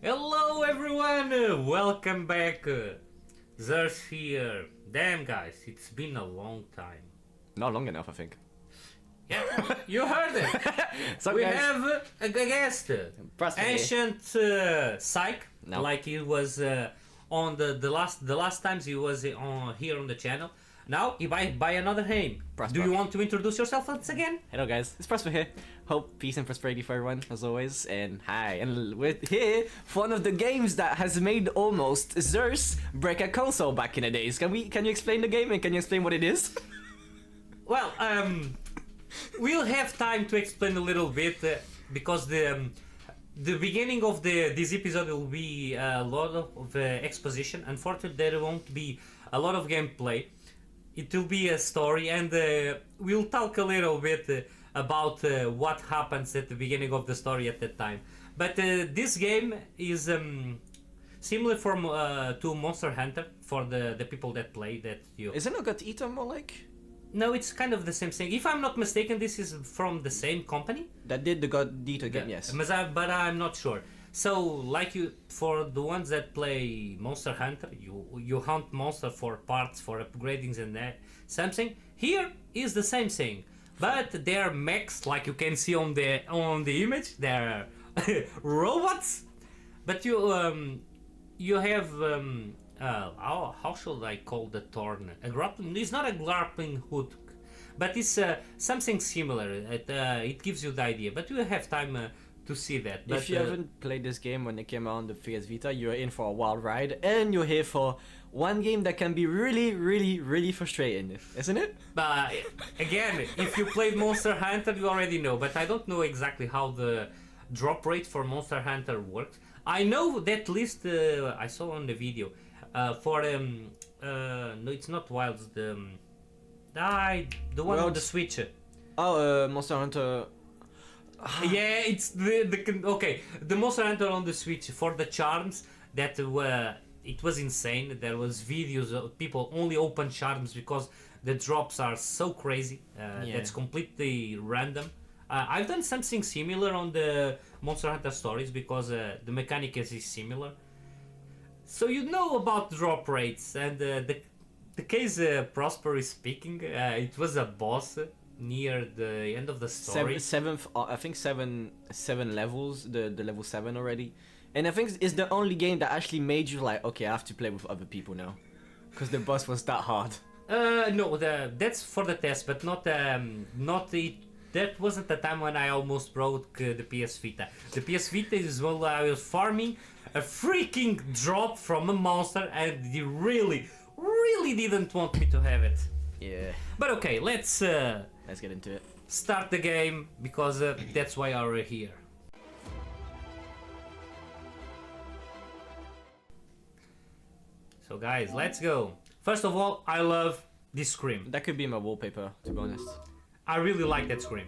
Hello everyone, welcome back. Zers here. Damn guys, it's been a long time. Not long enough, I think. Yeah, you heard it. So we guys, have a guest, ancient Psych, No. like he was on the last times he was on here on the channel. Now he by another name. Prosper. Do you want to introduce yourself once again? Hello guys, it's Prosper here. Hope, peace and prosperity for everyone, as always. And hi, and we're here for one of the games that has made almost Zers break a console back in the days. Can you explain the game and can you explain what it is? Well, we'll have time to explain a little bit because the beginning of this episode will be a lot of exposition. Unfortunately, there won't be a lot of gameplay. It will be a story, and we'll talk a little bit about what happens at the beginning of the story at that time. But this game is similar to Monster Hunter for the people that play that. Isn't it got eaten more like? No, it's kind of the same thing. If I'm not mistaken, this is from the same company. That did the God Eater game, yes. But I'm not sure. So, for the ones that play Monster Hunter, you hunt monster for parts, for upgradings and that something. Here is the same thing, but they're mechs, like you can see on the image. They're robots, but you have how should I call the thorn? A grappling? It's not a grappling hook, but it's something similar. It gives you the idea, but you have time to see that. But if you haven't played this game when it came out on the PS Vita, you're in for a wild ride, and you're here for one game that can be really frustrating, isn't it? But again, if you played Monster Hunter, you already know, but I don't know exactly how the drop rate for Monster Hunter works. I know that list I saw on the video for no, it's not Wilds, the one on the Switch. Oh, Monster Hunter. Yeah, it's the Monster Hunter on the Switch for the charms that it was insane. There was videos of people only open charms because the drops are so crazy. That's completely random. I've done something similar on the Monster Hunter stories because the mechanic is similar. So you know about drop rates, and the case Prosper is speaking, it was a boss near the end of the story. I think seven levels, the level 7 already. And I think it's the only game that actually made you like, okay, I have to play with other people now. Because the boss was that hard. No, that's for the test, but not it. That wasn't the time when I almost broke the PS Vita. The PS Vita is when I was farming a freaking drop from a monster, and he really didn't want me to have it. Yeah. But okay, let's get into it. Start the game, because that's why we're here. So guys, let's go. First of all, I love this scream. That could be my wallpaper, to be honest. I really like that scream.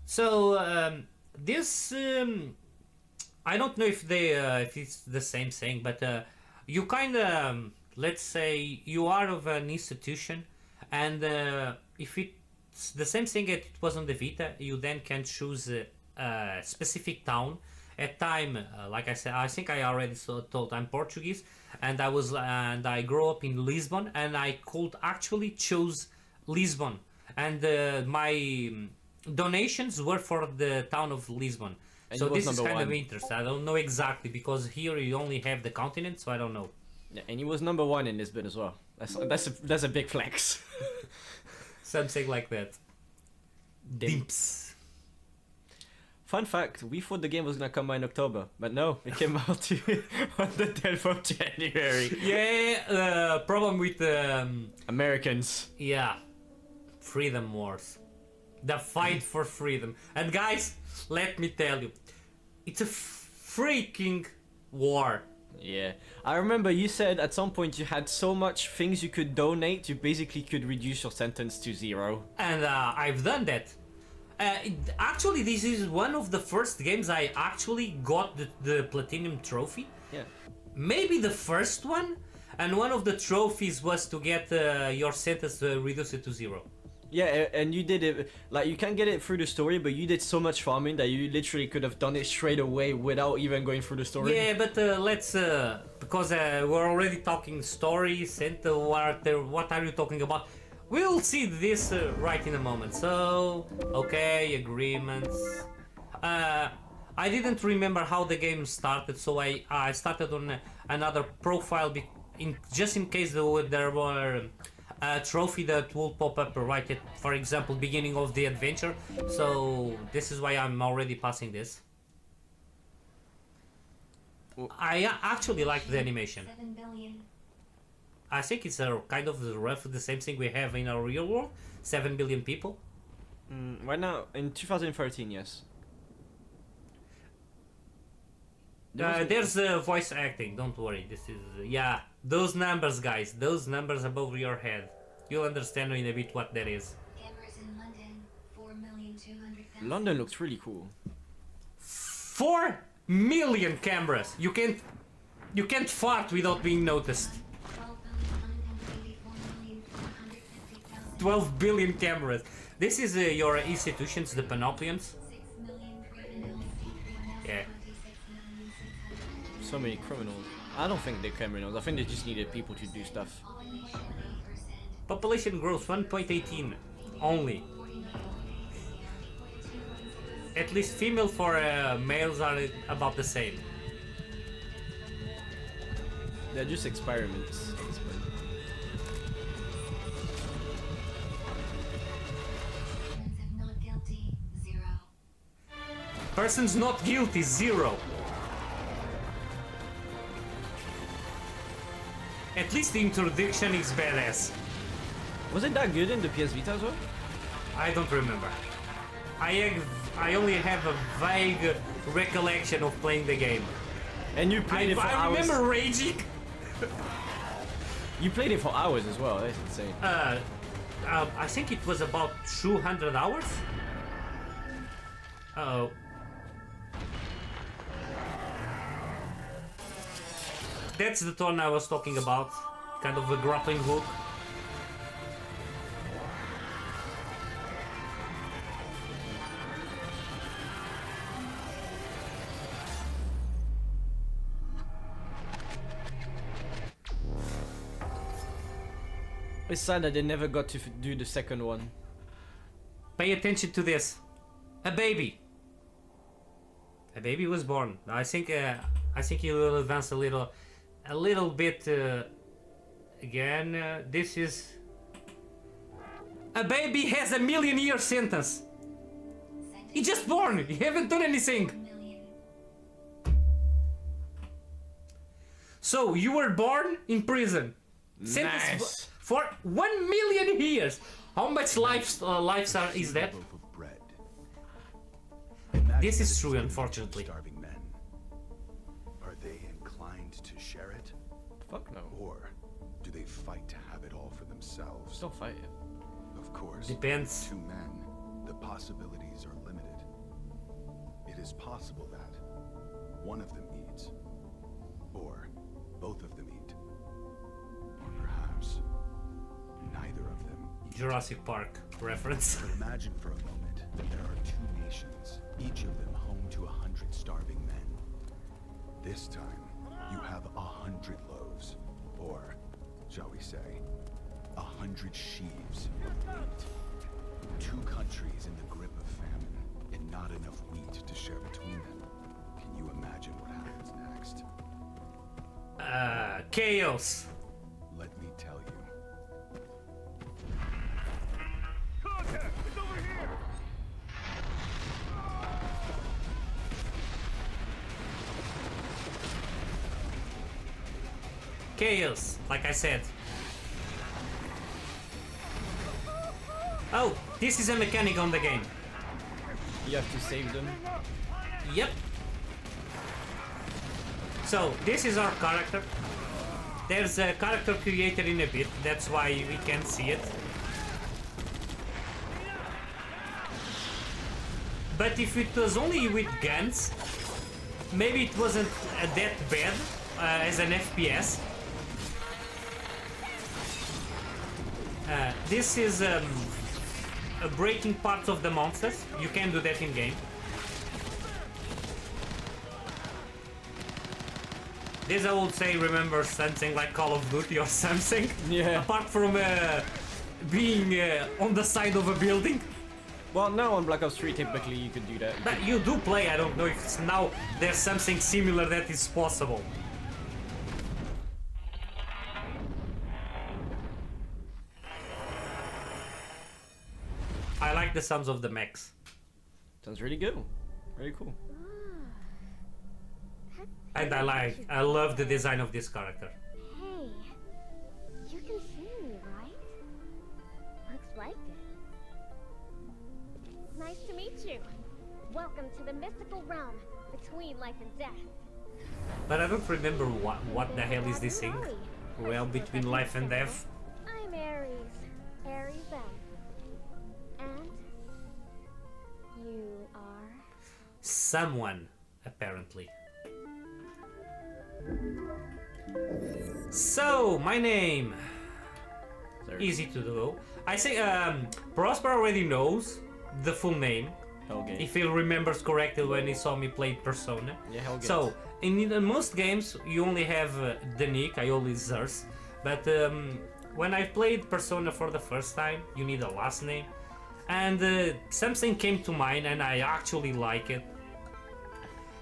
So this I don't know if it's the same thing, but you kind of let's say you are of an institution, and if it's the same thing that it was on the Vita, you then can choose a specific town. At time, like I said, I think I already told I'm Portuguese, and I grew up in Lisbon, and I could actually choose Lisbon, and my donations were for the town of Lisbon. And so this is kind of interesting. I don't know exactly, because here you only have the continent, so I don't know. Yeah, and he was number 1 in Lisbon as well. That's a big flex. Something like that. Dimps. Fun fact, we thought the game was gonna come out in October, but no, it came out on the 10th of January. Yeah, problem with Americans. Yeah, Freedom Wars. The fight for freedom. And guys, let me tell you, it's a freaking war. Yeah, I remember you said at some point you had so much things you could donate, you basically could reduce your sentence to 0. And I've done that. Actually, this is one of the first games I actually got the Platinum Trophy. Yeah. Maybe the first one, and one of the trophies was to get your sentence reduced to 0. Yeah, and you did it, like, you can't get it through the story, but you did so much farming that you literally could have done it straight away without even going through the story. Yeah, but let's, because we're already talking stories and what are you talking about? We'll see this right in a moment. So, okay, agreements. I didn't remember how the game started, so I started on another profile just in case there were a trophy that will pop up right at, for example, beginning of the adventure. So this is why I'm already passing this. I actually like the animation. 7 billion. I think it's a kind of roughly the same thing we have in our real world. 7 billion people. Right now, in 2013, yes. There's voice acting, don't worry. This is, yeah, those numbers, guys, those numbers above your head. You'll understand in a bit what that is. Cameras in London, 4,200,000. London looks really cool. 4 million cameras. You can't fart without being noticed. 12,984,450,000. 12 billion cameras. This is your institutions, the Panoplians. 6 million criminals. Yeah. 26,600,000. So many criminals. I don't think they're criminals. I think they just needed people to do stuff. Population growth 1.18 only. At least female for males are about the same. They're just experiments at this point. Not guilty, 0. Persons not guilty 0. At least the introduction is badass. Was it that good in the PS Vita as well? I don't remember. I only have a vague recollection of playing the game. And you played it for I hours. remember raging. You played it for hours as well. That's insane. I think it was about 200 hours. Uh-oh. That's the turn I was talking about. Kind of a grappling hook. It's sad that they never got to do the second one. Pay attention to this. A baby. A baby was born. I think you will advance a little bit. Again, this is. A baby has a 1,000,000-year sentence. He just born. He haven't done anything. Million. So you were born in prison. Sentence Nice. for 1,000,000 years. How much lives is that? Loaf of bread. This is Imagine true, that unfortunately. Starving men. Are they inclined to share it, Fuck no. or do they fight to have it all for themselves? Don't fight it. Of course, Depends. two men, the possibilities are limited. It is possible that one of them eats, or both of them eat, or perhaps neither of them eat. Jurassic Park reference. But imagine for a moment that there are two nations, each of them home to 100 starving men. This time, you have 100 loaves, or, shall we say, 100 sheaves of wheat. Two countries in the grip of famine, and not enough wheat to share between them. Can you imagine what happens next? Chaos. Let me tell you. Chaos, like I said. Oh, this is a mechanic on the game. You have to save them. Yep. So, this is our character. There's a character creator in a bit, that's why we can't see it. But if it was only with guns, maybe it wasn't that bad as an FPS. This is breaking parts of the monsters. You can do that in game. This I would say remember something like Call of Duty or something. Yeah. Apart from being on the side of a building. Well, no, on Black Ops 3 typically you could do that. But you do play, I don't know if it's now there's something similar that is possible. I like the sounds of the mechs. Sounds really good. Very cool. And I love the design of this character. Hey, you can see me, right? Looks like it. Nice to meet you. Welcome to the mystical realm between life and death. But I don't remember what the hell is this thing. Well, between life and death. I'm Ares. Ares M. And you are? Someone, apparently. So, my name. Easy to do. I think Prosper already knows the full name. Okay. If he remembers correctly when he saw me play Persona. Yeah, Hellgate. So, in most games, you only have the nick, I always Zers. But when I played Persona for the first time, you need a last name. And something came to mind and I actually like it.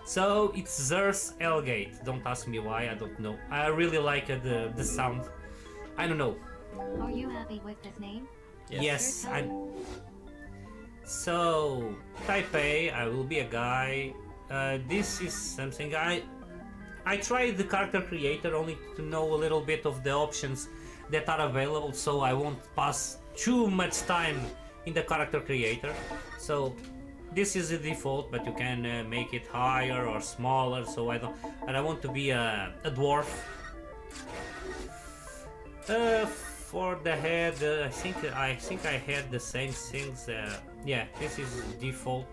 So, it's Zers Hellgate. Don't ask me why, I don't know. I really like the sound. I don't know. Are you happy with this name? Yes, So, type A, I will be a guy. This is something I tried the character creator only to know a little bit of the options that are available, so I won't pass too much time in the character creator. So, this is the default, but you can make it higher or smaller. So I want to be a dwarf. For the head, I think I had the same things. Yeah, this is default.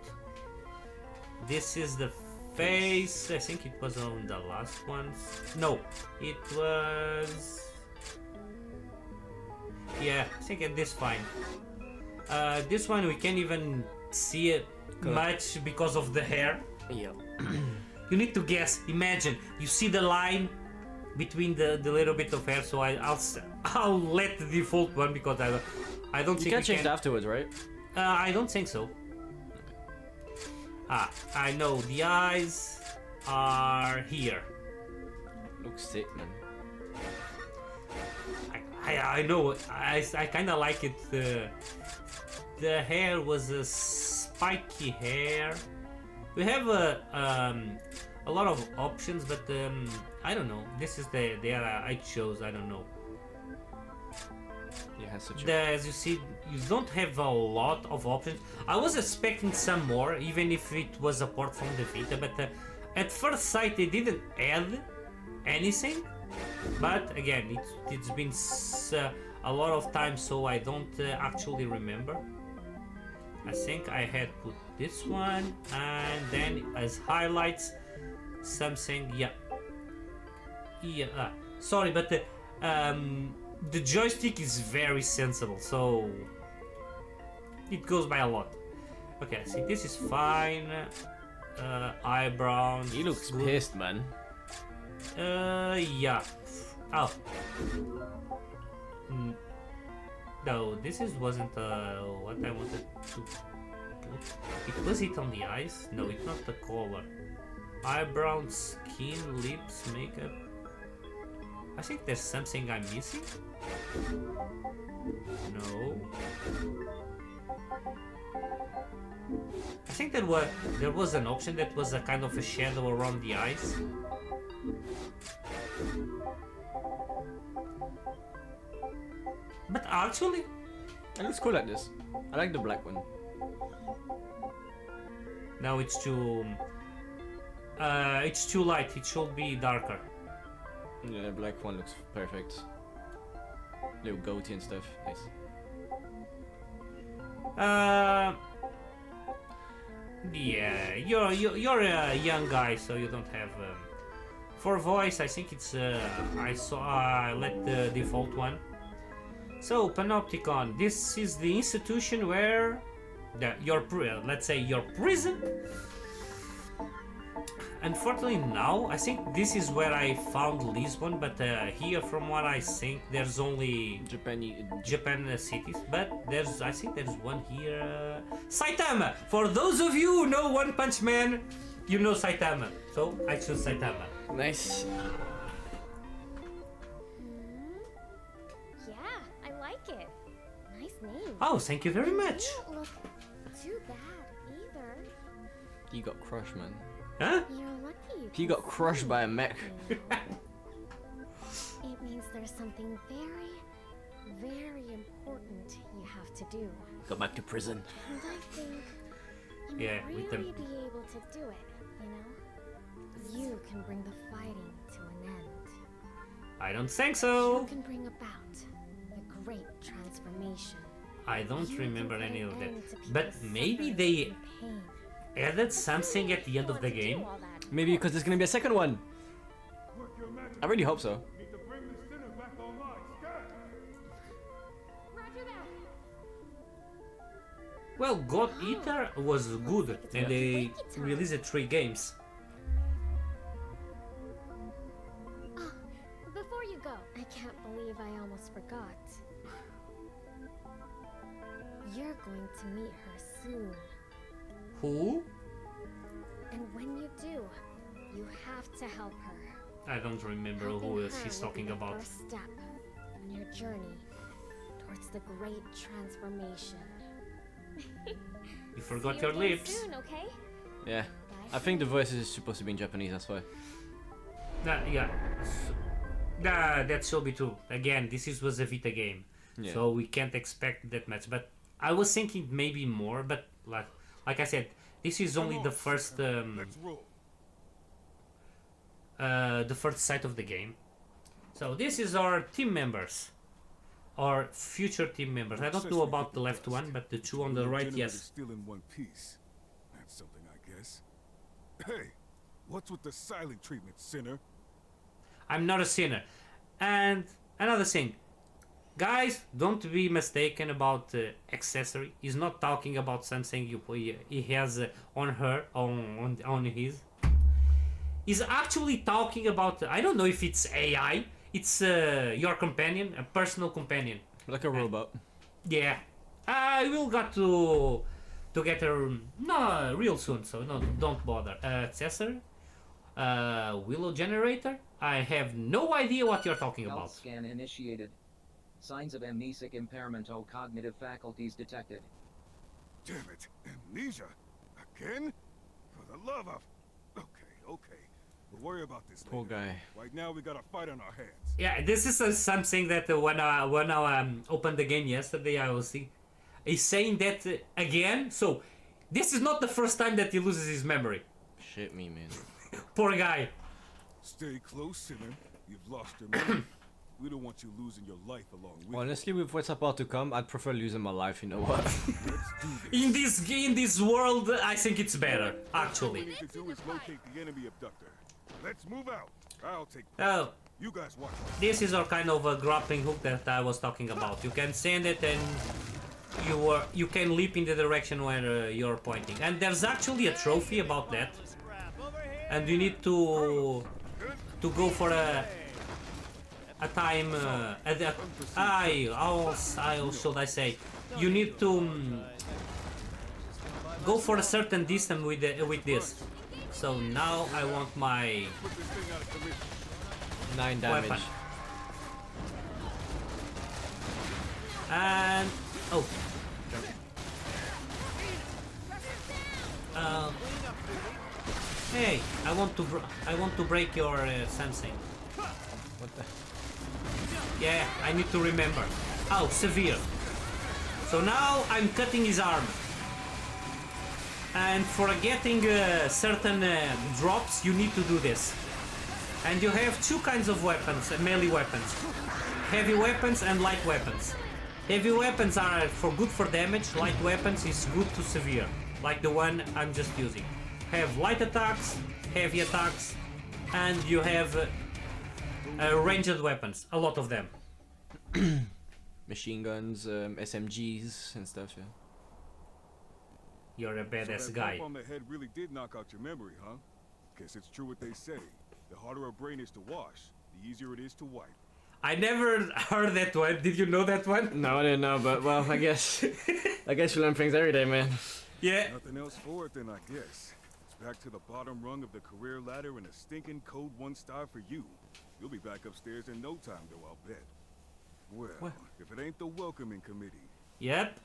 This is the face. I think it was on the last ones. No, it was. Yeah, I think it is fine. This one we can't even see it much because of the hair. Yeah. You need to guess. Imagine you see the line between the little bit of hair. So I'll let the default one because I don't think You can change it afterwards, right? I don't think so. I know the eyes are here. Looks sick, man. I know. I kind of like it. The hair was a spiky hair. We have a lot of options, but I don't know. This is the I chose. I don't know. Yeah, has such a... As you see, you don't have a lot of options. I was expecting some more, even if it was a port from the Vita, but at first sight they didn't add anything. But again, it's been a lot of time, so I don't actually remember. I think I had put this one, and then as highlights, something, yeah. Sorry, but the joystick is very sensible, so it goes by a lot. Okay, I think this is fine. Eyebrows. He looks good. pissed, man. Yeah. Oh. No, this wasn't what I wanted to put. It was it on the eyes? No, it's not the color. Eyebrows, skin, lips, makeup. I think there's something I'm missing. No. I think there was an option that was a kind of a shadow around the eyes. But actually, It looks cool like this. I like the black one. now it's too light. It should be darker. Yeah, the black one looks perfect. Little goatee and stuff. Nice. Yeah, you're a young guy, so you don't have. For voice, I think it's I let the default one. So, Panopticon, this is the institution where let's say your prison. Unfortunately now, I think this is where I found Lisbon, but here from what I think there's only Japan cities, but I think there's one here. Saitama! For those of you who know One Punch Man, you know Saitama. So, I choose Saitama. Nice. Yeah, I like it. Nice name. Oh, thank you very much. You don't look too bad either. He got crushed, man. Huh? You're lucky you He can got crushed by a mech. see. It means there's something very, very important you have to do. Go back to prison. And I think you Yeah, might with really them. be able to do it, you know? You can bring the fighting to an end. I don't think You so. can bring about the great transformation. I don't You remember can put any an of that. end to But people's maybe suffering they and pain. added something at the end of the Want to do game. all that. Maybe because there's gonna be a second one. I really hope so. Roger that. Well, God Eater was good, and they released 3 games. Oh, before you go, I can't believe I almost forgot. You're going to meet her soon. Who? And when you do, you have to help her. I don't remember Helping who her else he's will talking be the about. First step on your journey towards the great transformation. You forgot See your again lips. Soon, okay? Yeah. I think the voice is supposed to be in Japanese, that's why. Yeah. That should be true. Again, was a Vita game, Yeah. so we can't expect that much. But I was thinking maybe more. But like I said, this is only the first site of the game. So this is our team members, our future team members. I don't know about the left one, but the two on the right, yes. Still in one piece. That's something, I guess. Hey, what's with the silent treatment, sinner? I'm not a sinner. And another thing, guys, don't be mistaken about accessory. He's not talking about something he has on her, on his. He's actually talking about, I don't know if it's AI, it's your companion, a personal companion. Like a robot. Yeah, I will got to get her real soon, so no, don't bother. Accessory, Willow generator. I have no idea what you're talking about. Health scan initiated. Signs of amnesic impairment or cognitive faculties detected. Damn it, amnesia? Again? For the love of... Okay. We'll worry about this Poor later. guy. Right now, we got a fight on our hands. Yeah, this is something that when I opened the game yesterday, I was seeing. He's saying that again. So this is not the first time that he loses his memory. Shit me, man. Poor guy. Stay close, sinner. You've lost your memory. We don't want you losing your life along with Honestly, with what's about to come, I'd prefer losing my life, you know what? In this world, I think it's better, All we actually. need to do is locate the enemy abductor. Let's move out. I'll take... Oh, You guys watch. this is our kind of a grappling hook that I was talking about. You can send it and you can leap in the direction where you're pointing. And there's actually a trophy about that. And you need to go for a time. How should I say? You need to go for a certain distance with this. So now I want my 9 damage. weapon. And oh. Hey, I want to break your something. What the? Yeah, I need to remember. Oh, severe. So now I'm cutting his arm. And for getting certain drops, you need to do this. And you have 2 kinds of weapons, melee weapons. Heavy weapons and light weapons. Heavy weapons are good for damage, light weapons is good to severe. Like the one I'm just using. Have light attacks, heavy attacks, and you have ranged weapons, a lot of them. machine guns, SMGs and stuff. Yeah. You're a So badass that guy. bump on the head really did knock out your memory, huh? Guess it's true what they say. The harder a brain is to wash, the easier it is to wipe. I never heard that one. Did you know that one? No, I didn't know, but well, I guess you learn things every day, man. Yeah. Nothing else for it then, I guess. It's back to the bottom rung of the career ladder and a stinking code 1 star for you. You'll be back upstairs in no time, though, I'll bet. Well, What? if it ain't the welcoming committee. Yep.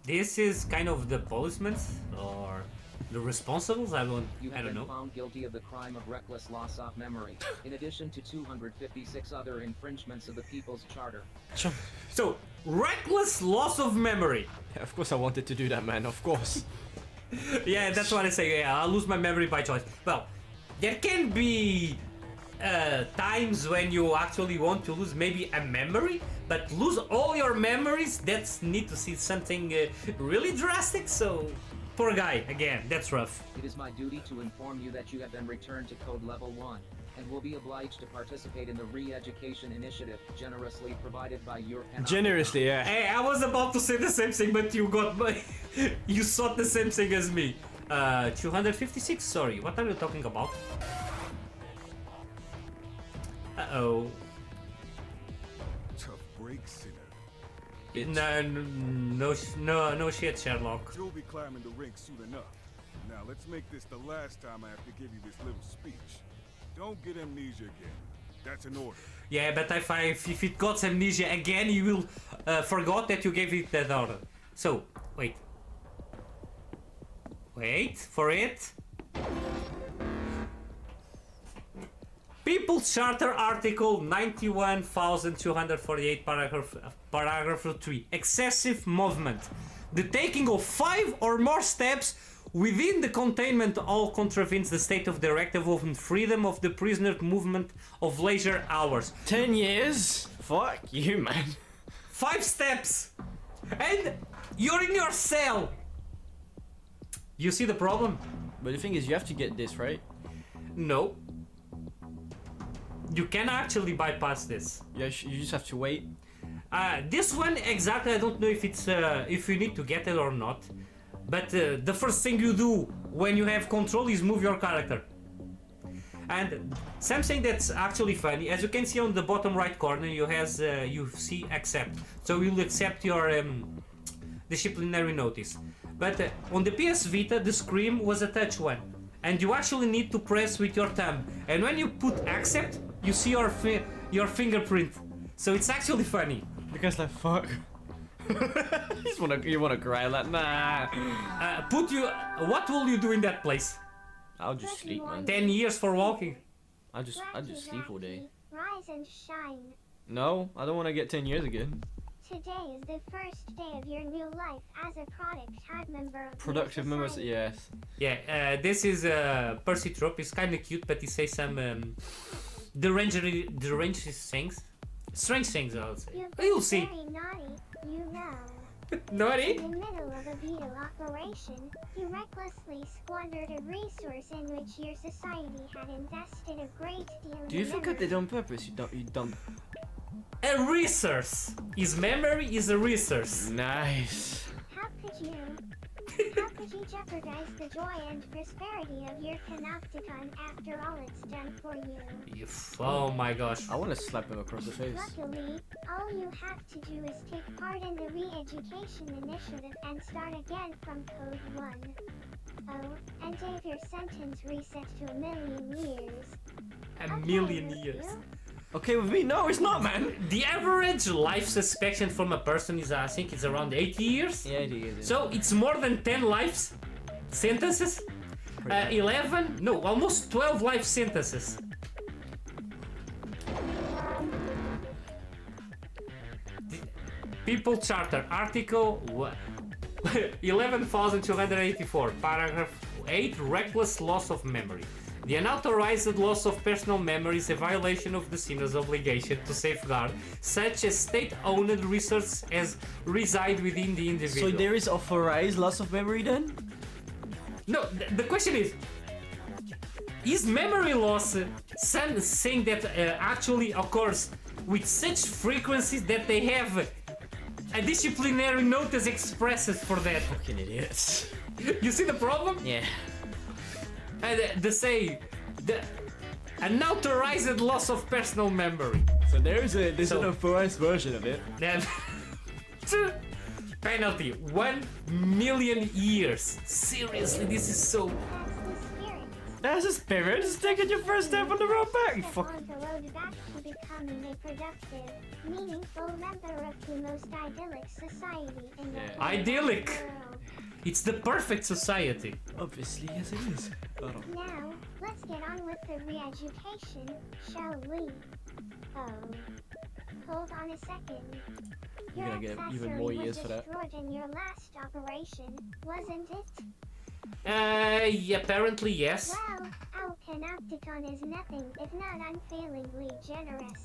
This is kind of the policemen or the responsibles. I You don't have been know. found guilty of the crime of reckless loss of memory, in addition to 256 other infringements of the People's Charter. So, reckless loss of memory. Yeah, of course I wanted to do that, man. Of course. Yeah, that's what I say. Yeah, I'll lose my memory by choice. Well, there can be times when you actually want to lose maybe a memory, but lose all your memories, that's need to see something really drastic. So, poor guy, again, that's rough. It is my duty to inform you that you have been returned to Code Level 1, and will be obliged to participate in the re-education initiative generously provided by your panopticon. Generously, yeah. Hey, I was about to say the same thing, but you got my... you thought the same thing as me. 256, sorry, what are you talking about? Uh-oh. Tough break, sinner. No shit, Sherlock. You'll be climbing the ranks soon enough. Now let's make this the last time I have to give you this little speech. Don't get amnesia again. That's an order. Yeah, but if it got amnesia again, you will forgot that you gave it that order. So, wait. Wait for it. People's Charter Article 91,248, paragraph 3. Excessive movement. The taking of 5 or more steps within the containment all contravenes the state of directive on freedom of the prisoner movement of leisure hours. 10 years? Fuck you, man. 5 steps! And you're in your cell! You see the problem? But the thing is, you have to get this, right? No. You can actually bypass this. Yeah, you just have to wait. This one exactly, I don't know if it's if you need to get it or not. But the first thing you do when you have control is move your character. And something that's actually funny, as you can see on the bottom right corner, you see accept. So you'll accept your disciplinary notice. But on the PS Vita, the screen was a touch one, and you actually need to press with your thumb. And when you put accept, you see your fingerprint. So it's actually funny. Because like fuck. you wanna cry like nah. What will you do in that place? I'll just sleep, man. 10 years for walking. I'll just sleep all day. Rise and shine. No, I don't want to get 10 years again. Today is the first day of your new life as a productive member of Productive the members, society. yes. Yeah, this is Percy Trope. It's kind of cute, but he says some deranged things. Strange things, I would say. You'll see. Very naughty, you know. Naughty? In the middle of a beetle operation, you recklessly squandered a resource in which your society had invested a great deal of Do you think I memory. did on purpose? You dumb. A resource. His memory is a resource. Nice. How could you jeopardize the joy and prosperity of your panopticon after all it's done for you? Oh my gosh. I want to slap him across the face. Luckily, all you have to do is take part in the re-education initiative and start again from Code 1. Oh, and if your sentence resets to 1,000,000 years. A Okay million with years. you? Okay with me? No, it's not, man. The average life suspicion from a person is, I think, it's around 80 years. Yeah, it is. So it's more than 10 life sentences. 11, no, almost 12 life sentences. People Charter, Article 11,284, Paragraph 8, reckless loss of memory. The unauthorized loss of personal memory is a violation of the sinner's obligation to safeguard such a state-owned resource as reside within the individual. So there is authorized loss of memory then? No, the question is memory loss something that actually occurs with such frequencies that they have a disciplinary notice expresses for that. Fucking idiots. You see the problem? Yeah. And they say the unauthorized loss of personal memory. So there's an So- unauthorized version of it. Then penalty 1 million years. Seriously, this is so. That's the spirit. That's a spirit. Just taking your first step on the road back. You Step fuck. on the road back to becoming a productive, meaningful member of the most idyllic society in the whole Idyllic. world. It's the perfect society. Obviously, yes it is. Oh. Now, let's get on with the re-education, shall we? Oh, hold on a second. You're Your gonna get even accessory more was years for that. destroyed in your last operation, wasn't it? Yeah, apparently yes. Well, our panopticon is nothing if not unfailingly generous.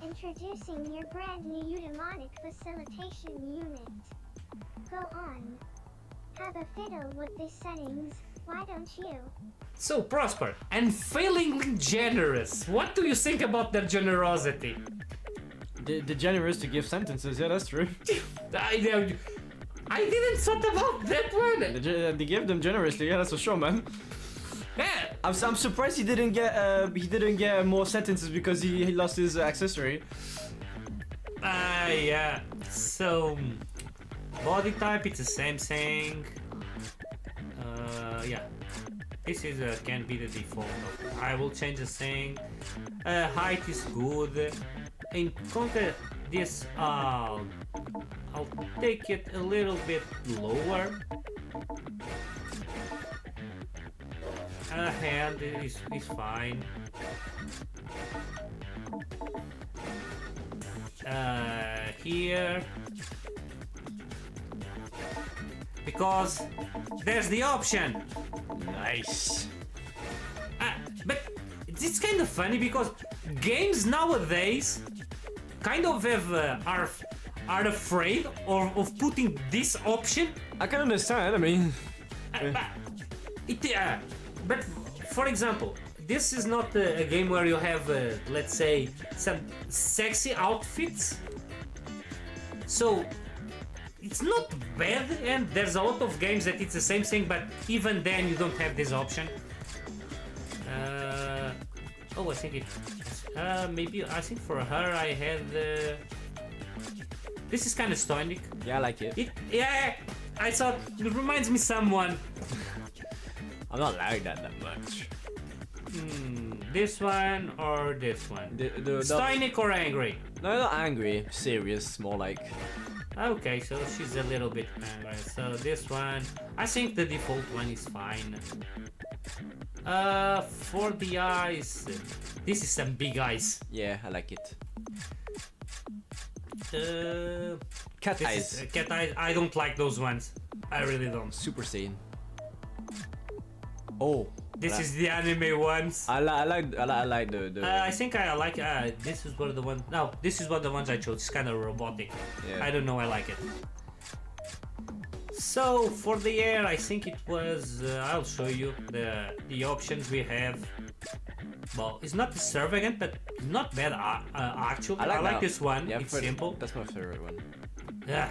Introducing your brand new eudaimonic facilitation unit. Go on. Have a fiddle with the settings, why don't you? So Prosper, unfailingly generous. What do you think about their generosity? The generous to give sentences. Yeah, that's true. I didn't thought about that one. They give them generously. Yeah, that's for sure, man. Yeah. I'm surprised he didn't get more sentences because he lost his accessory. Yeah. So body type, it's the same thing. Yeah. This is can be the default. I will change the thing. Height is good. In conquer this, I'll take it a little bit lower. Hand is fine. Here, because there's the option. Nice. But it's kind of funny because games nowadays kind of have are afraid of putting this option. I can understand. I mean, But for example, this is not a game where you have, let's say, some sexy outfits. So it's not bad, and there's a lot of games that it's the same thing, but even then you don't have this option. Oh, I think it. Maybe I think for her I had. This is kind of stoic. yeah, I like it. Yeah, I thought it reminds me someone. I'm not like that much. This one or this one? The Stoic or angry? no, not angry. Serious, more like. Okay, so she's a little bit angry. So this one, I think the default one is fine. For the eyes, this is some big eyes. Yeah, I like it. Cat This eyes. is, cat eyes. I don't like those ones. I really don't. Super Saiyan. Oh. This is the anime ones. I like the. I think I like. This is one of the ones. No, this is one of the ones I chose. It's kind of robotic. Yeah. I don't know. I like it. So for the air, I think it was. I'll show you the options we have. Well, it's not extravagant, but it's not bad. Actually, I like that. this one. Yeah, It's simple. That's my favorite one. Yeah.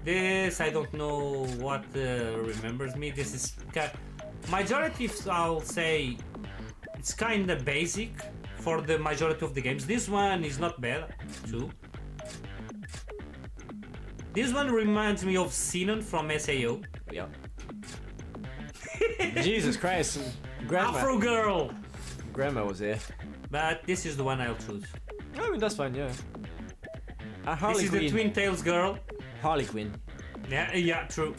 This I don't know what remembers me. This is majority. I'll say it's kind of basic for the majority of the games. This one is not bad too. This one reminds me of Sinon from SAO. Yeah. Jesus Christ, Grandma. Afro Girl. Grandma was there. But this is the one I'll choose. I mean, that's fine, yeah. This Harley is Quinn. the Twin Tails girl. Harley Quinn. Yeah, true.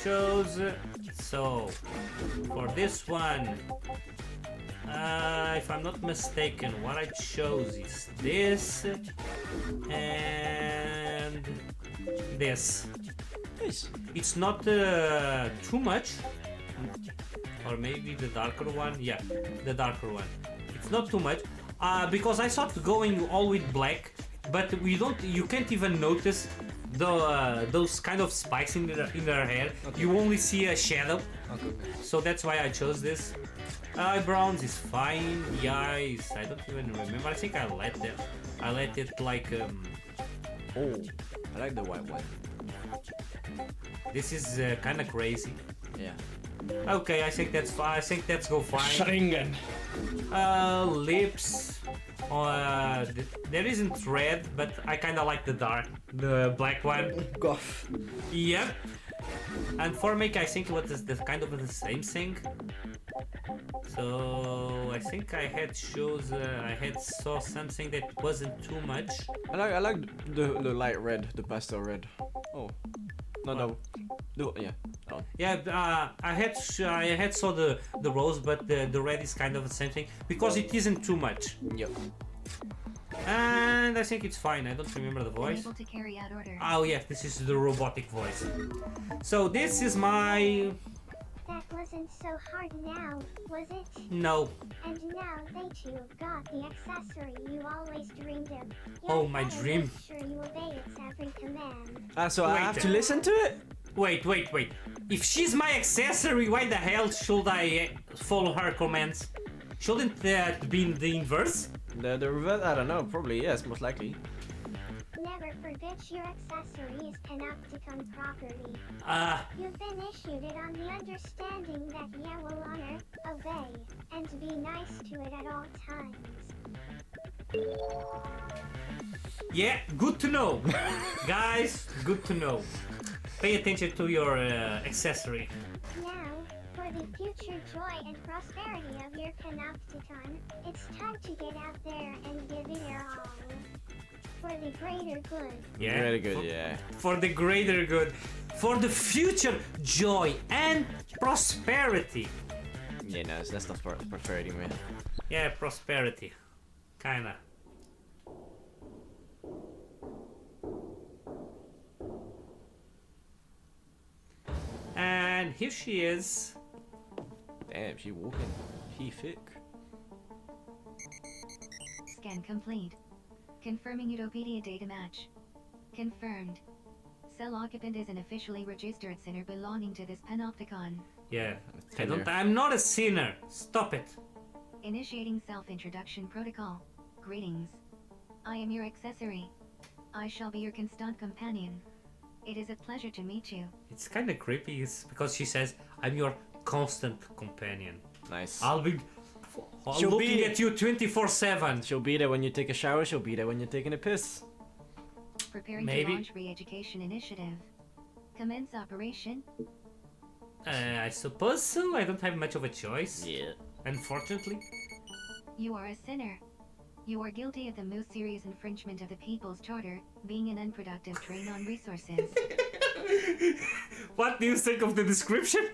Shows. So, for this one, if I'm not mistaken, what I chose is this and this. Nice. It's not too much, or maybe the darker one. Yeah, the darker one. It's not too much because I thought going all with black, but you can't even notice those kind of spikes in their hair. Okay. You only see a shadow, Okay. so that's why I chose this. Eyebrows is fine. The eyes, I don't even remember. I think I let it like Oh, I like the white one. this is kind of crazy. Yeah. Okay, I think that's fine. I think that's go fine. Sharingan. Lips. There isn't red, but I kind of like the black one. Goth. Yep. And for make, I think what is the kind of the same thing. So I think I had saw something that wasn't too much. I like the light red, the pastel red. Oh, no. Yeah. Oh. Yeah, I had saw the rose, but the red is kind of the same thing because it isn't too much. Yep. And I think it's fine. I don't remember the voice. Unable to carry out orders. Oh yeah, this is the robotic voice. So this is my That wasn't so hard now, was it? no. And now they too have got the accessory you always dreamed of. Oh, You'd my better dream. Make sure you obey its every command. So I Wait. have to listen to it? Wait. If she's my accessory, why the hell should I follow her commands? Shouldn't that be in the inverse? The reverse? I don't know. Probably yes, most likely. Never forget your accessory is Panopticon property. You've been issued it on the understanding that you will honor, obey, and be nice to it at all times. Yeah, good to know. Guys, good to know. Pay attention to your accessory. Now, for the future joy and prosperity of your Panopticon, it's time to get out there and give it your all. For the greater good. Yeah. Very good. Yeah. For the greater good. For the future joy and prosperity. Yeah, no, that's not prosperity, man. Yeah, prosperity. Kinda. And here she is. Damn, she walking. She thick. Scan complete. Confirming Utopia data match. Confirmed. Cell occupant is an officially registered sinner belonging to this panopticon. Yeah. Sinner. I'm not a sinner. Stop it. Initiating self-introduction protocol. Greetings. I am your accessory. I shall be your constant companion. It is a pleasure to meet you. It's kind of creepy because she says, I'm your constant companion. Nice. I'll be She'll looking be- at you 24/7. She'll be there when you take a shower. She'll be there when you're taking a piss. Preparing Maybe. to launch re-education initiative. Commence operation. I suppose so. I don't have much of a choice. Yeah. Unfortunately. You are a sinner. You are guilty of the most serious infringement of the People's Charter, being an unproductive drain on resources. What do you think of the description?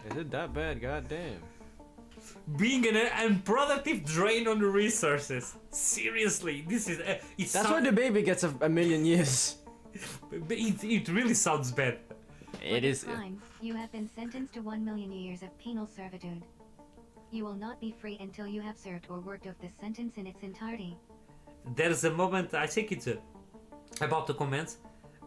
Is it that bad? God damn. Being an unproductive drain on resources. Seriously, this is it's That's why the baby gets a million years. it really sounds bad. It is. Crime, you have been sentenced to 1 million years of penal servitude. You will not be free until you have served or worked off the sentence in its entirety. There's a moment, I think it's about the comments.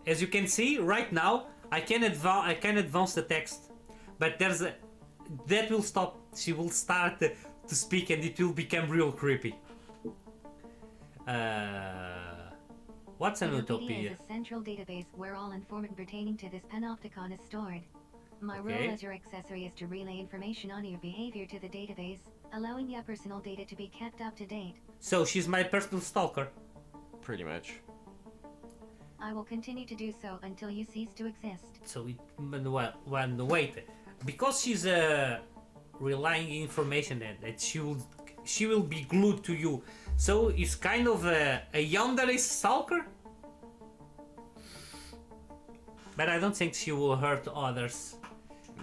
As you can see right now, I can advance the text, but that will stop. She will start to speak and it will become real creepy. What's an Wikipedia utopia? is a central database where all information pertaining to this panopticon is stored. My Okay. role as your accessory is to relay information on your behavior to the database, allowing your personal data to be kept up to date. So she's my personal stalker. Pretty much. I will continue to do so until you cease to exist. So wait, because she's relying information that she will be glued to you. So it's kind of a yandere stalker. But I don't think she will hurt others.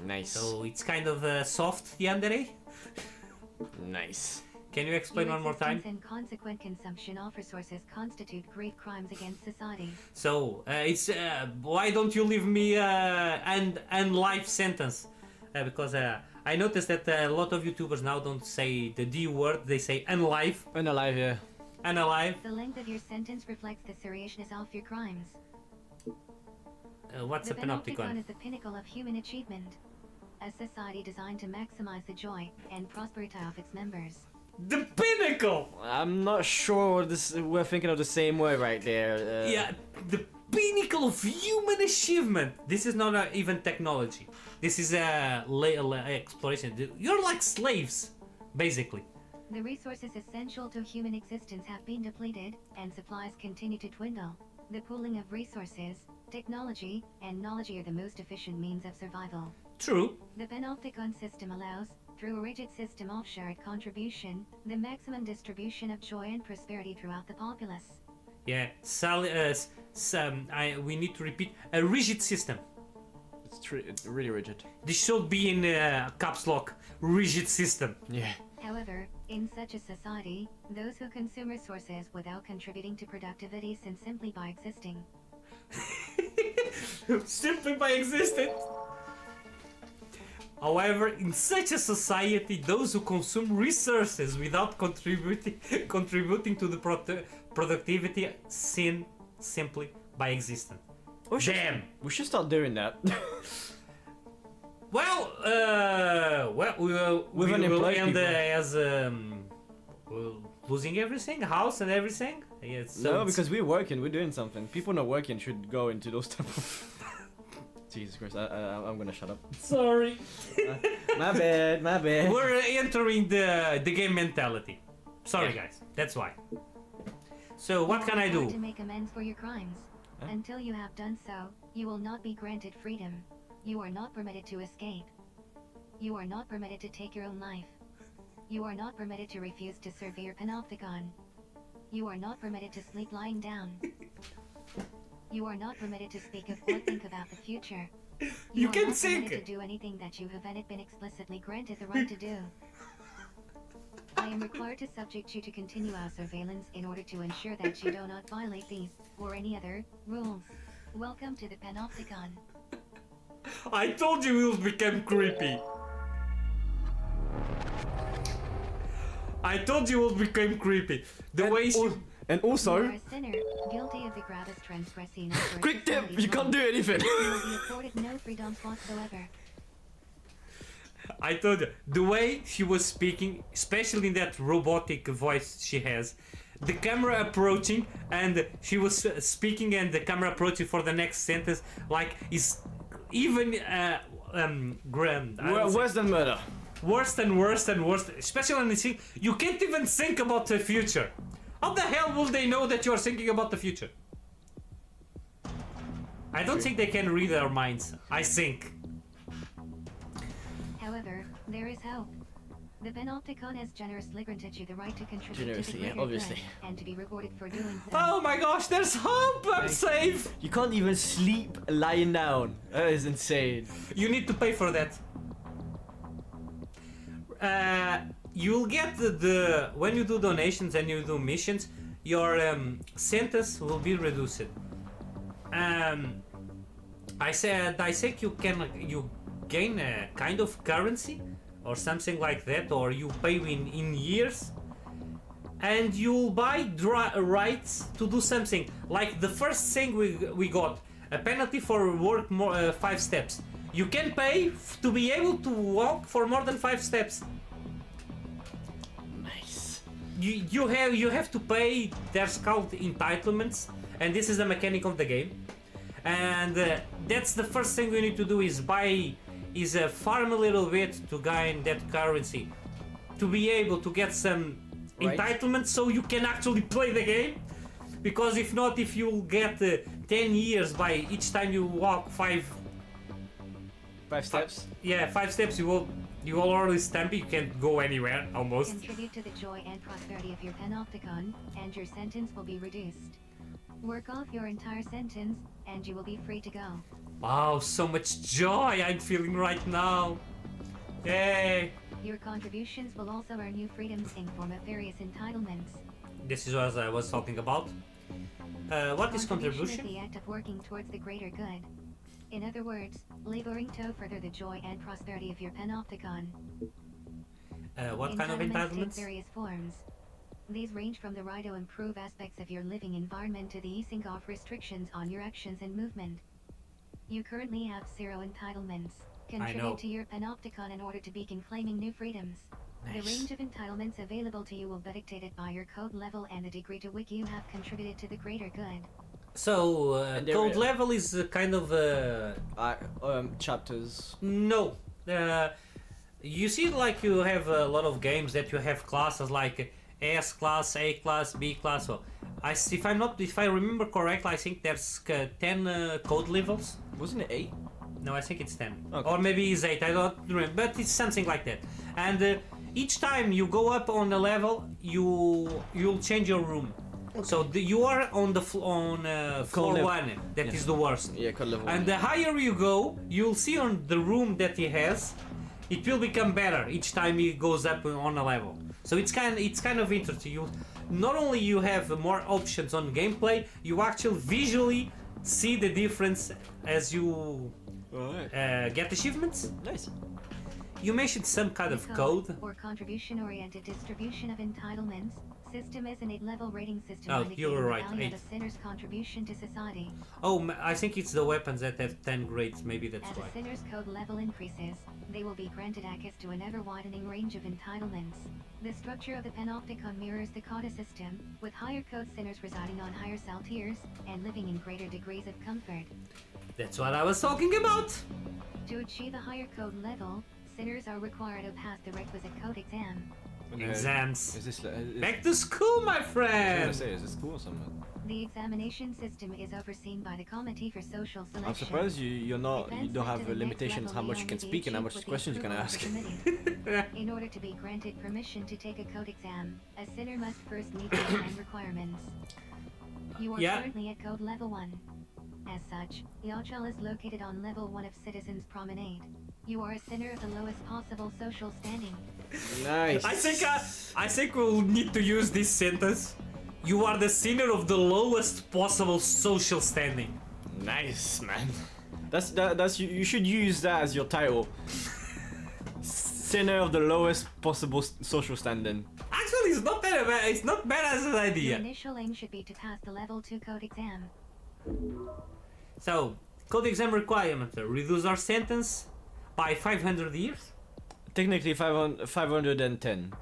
Nice. So it's kind of a soft yandere. Nice. Can you explain Your one more time? existence and consequent consumption of resources constitute great crimes against society. So it's why don't you leave me and life sentence? Because I noticed that a lot of YouTubers now don't say the D word; they say unlife. And alive, yeah. and alive. The length of your sentence reflects the seriousness of your crimes. What's The a panopticon? is the pinnacle of human achievement. A society designed to maximize the joy and prosperity of its members. The pinnacle! I'm not sure we're thinking of the same way right there. Yeah, the pinnacle of human achievement. This is not even technology. This is exploration. You're like slaves, basically. The resources essential to human existence have been depleted, and supplies continue to dwindle. The pooling of resources, technology, and knowledge are the most efficient means of survival. True. The panopticon system allows, through a rigid system of shared contribution, the maximum distribution of joy and prosperity throughout the populace. Yeah, we need to repeat a rigid system. It's really rigid. This should be in caps lock. Rigid system. Yeah. However, in such a society, those who consume resources without contributing to productivity sin simply by existing. Simply by existing. However, in such a society, those who consume resources without contributing to the productivity sin simply by existing. Damn! We should start doing that. Well, we With will unemployed end people. as losing everything, house and everything. Yeah, so No, because we're working, we're doing something. People not working should go into those type of... Jesus Christ, I'm gonna shut up. sorry. My bad, my bad. We're entering the game mentality. Sorry, guys. That's why. So what can I do? To make amends for your crimes. Until you have done so, you will not be granted freedom. You are not permitted to escape. You are not permitted to take your own life. You are not permitted to refuse to serve your panopticon. You are not permitted to sleep lying down. You are not permitted to speak of or think about the future. You are can not think. permitted to do anything that you haven't been explicitly granted the right to do. I am required to subject you to continue our surveillance in order to ensure that you do not violate these, or any other, rules. Welcome to the panopticon. I told you it will become creepy. I told you it will become creepy. The way she... And You also... are a sinner, guilty of the gravest transgression of your Quick tip! society's You can't do laws. anything! You will be afforded no freedoms whatsoever. I told you, the way she was speaking, especially in that robotic voice she has, the camera approaching and she was speaking and the camera approaching for the next sentence, like, is even grand. I would say. Worse than murder. Worse and worse and worse, especially when you can't even think about the future. How the hell will they know that you're thinking about the future? I don't think they can read our minds. I think. However, there is hope. The panopticon has generously granted you the right to contribute to Generously, the yeah, greater obviously. good, and to be rewarded for doing so. Oh my gosh, there's hope! I'm safe! You can't even sleep lying down. That is insane. You need to pay for that. You'll get the when you do donations and you do missions, your sentence will be reduced. I think you gain a kind of currency or something like that, or you pay in years, and you'll buy rights to do something. Like the first thing we got, a penalty for work more 5 steps. You can pay to be able to walk for more than 5 steps. Nice. You have to pay. There's called entitlements, and this is the mechanic of the game. And that's the first thing you need to do is farm a little bit to gain that currency, to be able to get some Right. entitlements so you can actually play the game. Because if not, if you get 10 years by each time you walk 5 5 steps. 5 steps, you will already stamp. You can't go anywhere almost. Contribute to the joy and prosperity of your panopticon, and your sentence will be reduced. Work off your entire sentence, and you will be free to go. Wow, so much joy I'm feeling right now. Yay! Your contributions will also earn you freedoms in form of various entitlements. This is what I was talking about. What is Contribution contribution? is the act of working towards the greater good. In other words, laboring to further the joy and prosperity of your panopticon. What kind of Entitlements take entitlements? various forms. These range from the right to improve aspects of your living environment to the easing off restrictions on your actions and movement. You currently have 0 entitlements. know. Contribute to your panopticon in order to begin claiming new freedoms. The range of entitlements available to you will be dictated by your code level and the degree to which you have contributed to the greater good. So, And there code we- level is kind of Chapters. no. You see, like you have a lot of games that you have classes like S class, A class, B class. So, if I remember correctly, I think there's 10 code levels. Wasn't it 8? No, I think it's 10. Okay. Or maybe it's 8, I don't remember, but it's something like that. And each time you go up on the level, you'll change your room. So you are on the floor level. 1, that is the worst. Yeah, code level. And the higher you go, you'll see on the room that he has, it will become better each time he goes up on a level. So it's kind of interesting. You not only you have more options on gameplay, you actually visually see the difference as you Alright. get achievements. Nice. You mentioned some kind of The code. or contribution-oriented distribution of entitlements. System is an 8-level rating system Oh, indicating you were the right, value of 8. a sinner's contribution to society. Oh, I think it's the weapons that have 10 grades. Maybe that's As why. a sinner's code level increases, they will be granted access to an ever-widening range of entitlements. The structure of the panopticon mirrors the coda system, with higher code sinners residing on higher cell tiers and living in greater degrees of comfort. That's what I was talking about. To achieve a higher code level, sinners are required to pass the requisite code exam. Exams. Is this Back to school, my I was friend. gonna say, is this cool or something? The examination system is overseen by the Committee for Social Selection. I'm surprised you don't Advancement have to the next limitations how level much may you can only be speak and how achieved much with the questions you can approval of ask. the committee. In order to be granted permission to take a code exam, a sinner must first meet the exam requirements. You are Yeah. currently at code level 1. As such, Yachal is located on level 1 of Citizens Promenade. You are a sinner of the lowest possible social standing. Nice. I think we'll need to use this sentence. You are the sinner of the lowest possible social standing. Nice, man. That's you should use that as your title. Sinner of the lowest possible social standing. Actually, it's not that bad. It's not bad as an Your idea. initial aim should be to pass the level 2 code exam. So, code exam requirement: reduce our sentence by 500 years. Technically 510.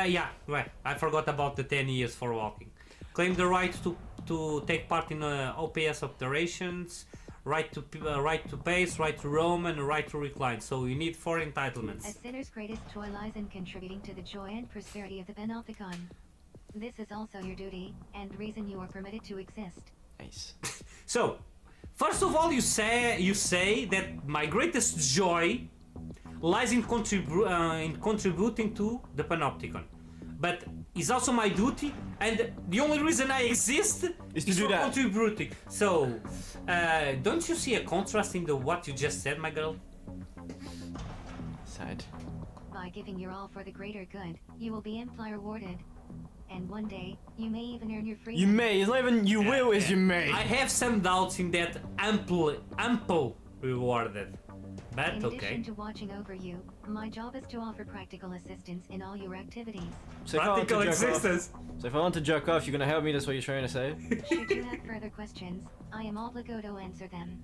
Yeah, well, I forgot about the 10 years for walking. Claim the right to take part in OPS operations, right to pace, right to roam, and right to recline. So you need 4 A entitlements. sinner's greatest joy lies in contributing to the joy and prosperity of the Panopticon. This is also your duty, and reason you are permitted to exist. Nice. So, first of all, you say that my greatest joy lies in contributing to the Panopticon, but it's also my duty, and the only reason I exist Is to is do for that. contributing. So, don't you see a contrast in what you just said, my girl? Sad. By giving your all for the greater good, you will be amply rewarded. And one day, you may even earn your freedom. You may. It's not even you will. It's you may. I have some doubts in that ample rewarded, but In okay. addition to watching over you, my job is to offer practical assistance in all your activities. So if I want to Practical jerk off- existence. So if I want to jerk off, you're gonna help me. That's what you're trying to say. Should you have further questions, I am obligado to answer them.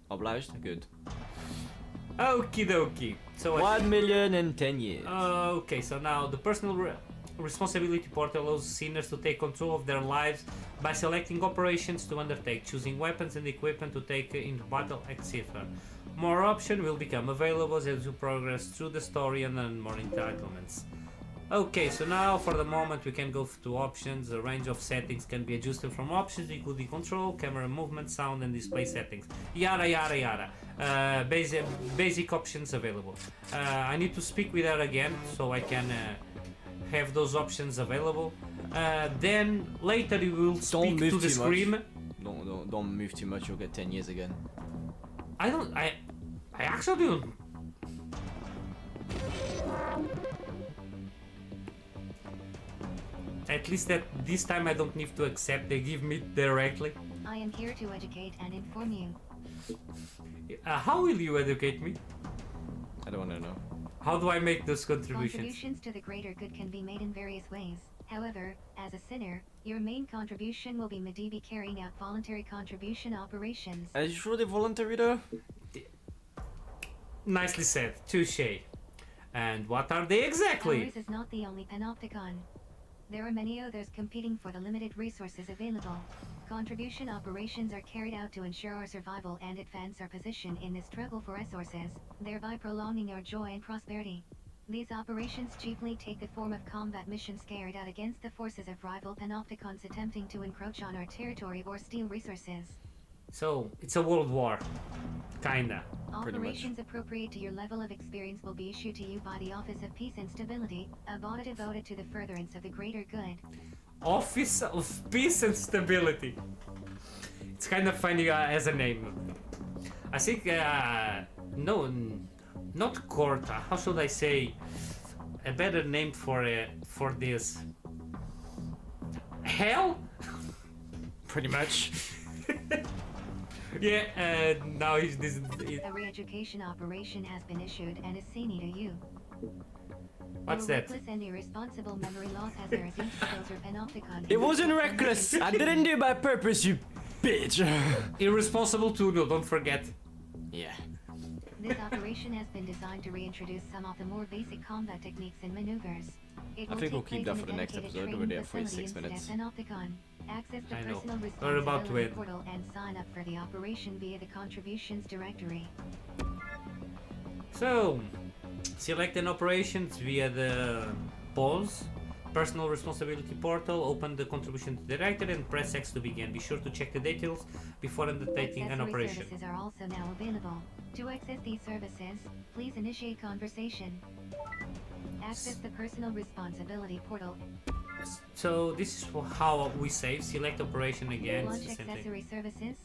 Obliged. Good. Okie dokie. So 1 million in 10 years. okay, so now the personal responsibility portal allows sinners to take control of their lives by selecting operations to undertake, choosing weapons and equipment to take into battle, etc. More options will become available as you progress through the story and earn more entitlements. Okay, so now for the moment we can go to options. A range of settings can be adjusted from options, including control, camera movement, sound, and display settings. Yada yada yada. Basic options available. I need to speak with her again so I can have those options available. Then later you will speak move to the too much. screen. Don't move too much. You'll get 10 years again. I actually don't. At least at this time I don't need to accept, they give me directly. I am here to educate and inform you. How will you educate me? I don't want to know. How do I make those contributions? Contributions to the greater good can be made in various ways. However, as a sinner, your main contribution will be maybe carrying out voluntary contribution operations. Are you sure they're voluntary though? Nicely said. Touche. And what are they exactly? Ours is not the only panopticon. There are many others competing for the limited resources available. Contribution operations are carried out to ensure our survival and advance our position in the struggle for resources, thereby prolonging our joy and prosperity. These operations chiefly take the form of combat missions carried out against the forces of rival panopticons attempting to encroach on our territory or steal resources. So, it's a world war. Kinda. Pretty much. Operations appropriate to your level of experience will be issued to you by the Office of Peace and Stability, a body devoted to the furtherance of the greater good. Office of Peace and Stability. It's kind of funny as a name. I think, no, not Corta. How should I say? A better name for this. Hell? Pretty much. Yeah, now is this. A re-education operation has been issued and is seen to you. What's Your that? reckless and irresponsible memory loss has reduced skills or panopticon. It wasn't reckless. I didn't do it by purpose, you bitch. Irresponsible too, no, don't forget. Yeah. This operation has been designed to reintroduce some of the more basic combat techniques and maneuvers. It will think we'll take keep place that in for a the next dedicated episode. training We're there for facility 46 minutes. instead of Panopticon. Access the I know. personal We're about to responsibility end. portal and sign up for the operation via the contributions directory. So, select an operations via the pause, personal responsibility portal, open the contribution directory and press X to begin. Be sure to check the details before undertaking an Accessory operation. services are also now available. To access these services, please initiate conversation. Access the personal responsibility portal. So this is how we save. Select operation again. Launch It's the same thing. accessory services.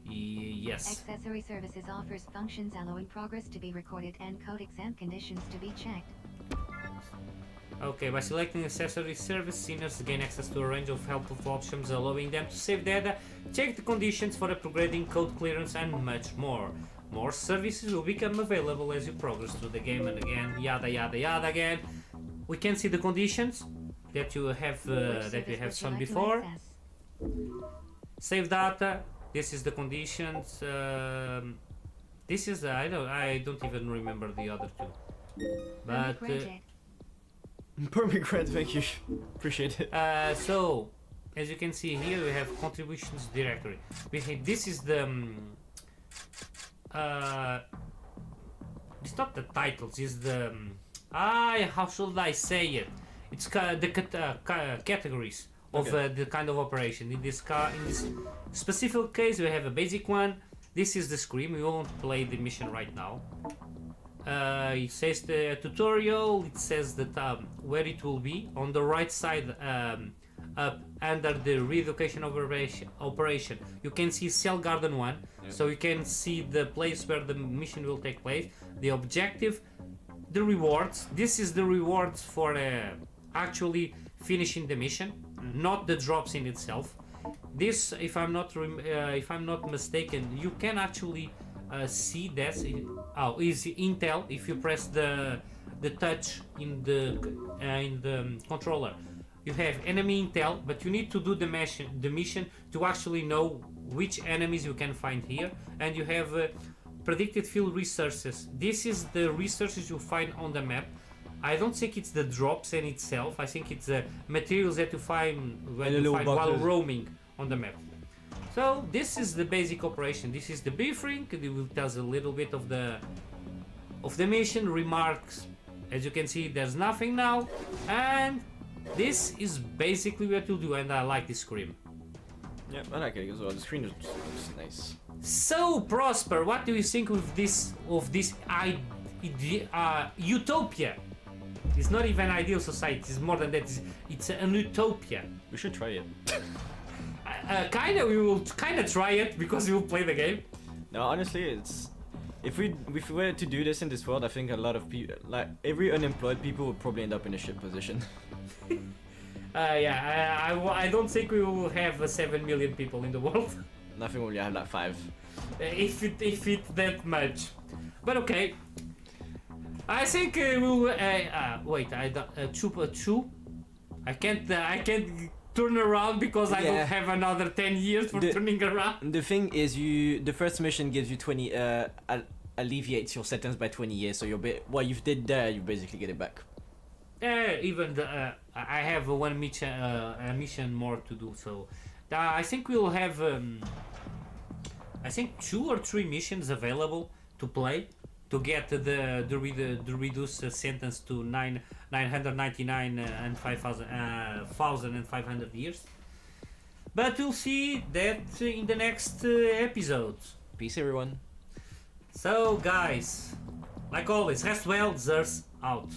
Yes. Accessory services offers functions allowing progress to be recorded and code exam conditions to be checked. Okay, by selecting accessory service, sinners gain access to a range of helpful options, allowing them to save data, check the conditions for upgrading, code clearance, and much more. More services will become available as you progress through the game, and again, yada yada yada again. We can see the conditions that you have Which that we service have would shown you like to before. access? Save data. This is the conditions. This is I don't even remember the other two. But Granted. Permigrat, thank you. Appreciate it. so as you can see here, we have contributions directory. This is the it's not the titles. It's the how should I say it? It's the categories of Okay. the kind of operation. In this specific case, we have a basic one. This is the screen. We won't play the mission right now. It says the tutorial. It says that where it will be on the right side, up under the re-education operation. You can see Cell Garden 1, so you can see the place where the mission will take place, the objective, the rewards. This is the rewards for actually finishing the mission, not the drops in itself. This, if I'm not mistaken, you can actually see that. Is Intel if you press the touch in the controller. You have enemy intel, but you need to do the mission to actually know which enemies you can find here, and you have predicted field resources. This is the resources you find on the map. I don't think it's the drops in itself. I think it's the materials that you find when you find while roaming on the map. So this is the basic operation. This is the briefing. It will tell us a little bit of the mission remarks. As you can see, there's nothing now, and this is basically what you'll do. And I like this screen. Yeah, I like it as well. The screen looks nice. So Prosper, what do you think of this utopia? It's not even ideal society. It's more than that. It's an utopia. We should try it. We will kinda try it because we will play the game. No, honestly, it's if we were to do this in this world, I think a lot of people, like every unemployed people, would probably end up in a shit position. I don't think we will have 7 million people in the world. Nothing will have like 5. If it that much. But okay. I think we'll wait. I don't two. I can't turn around because I Yeah. don't have another 10 years for turning around. The thing is, the first mission gives you 20 alleviates your sentence by 20 years. So what you did there, you basically get it back. Even I have one mission, a mission more to do. So I think we'll have I think 2 or 3 missions available to play to get the reduced sentence to 999 and 1,500 years. But we'll see that in the next episode. Peace, everyone. So guys, like always, rest well, Zers out.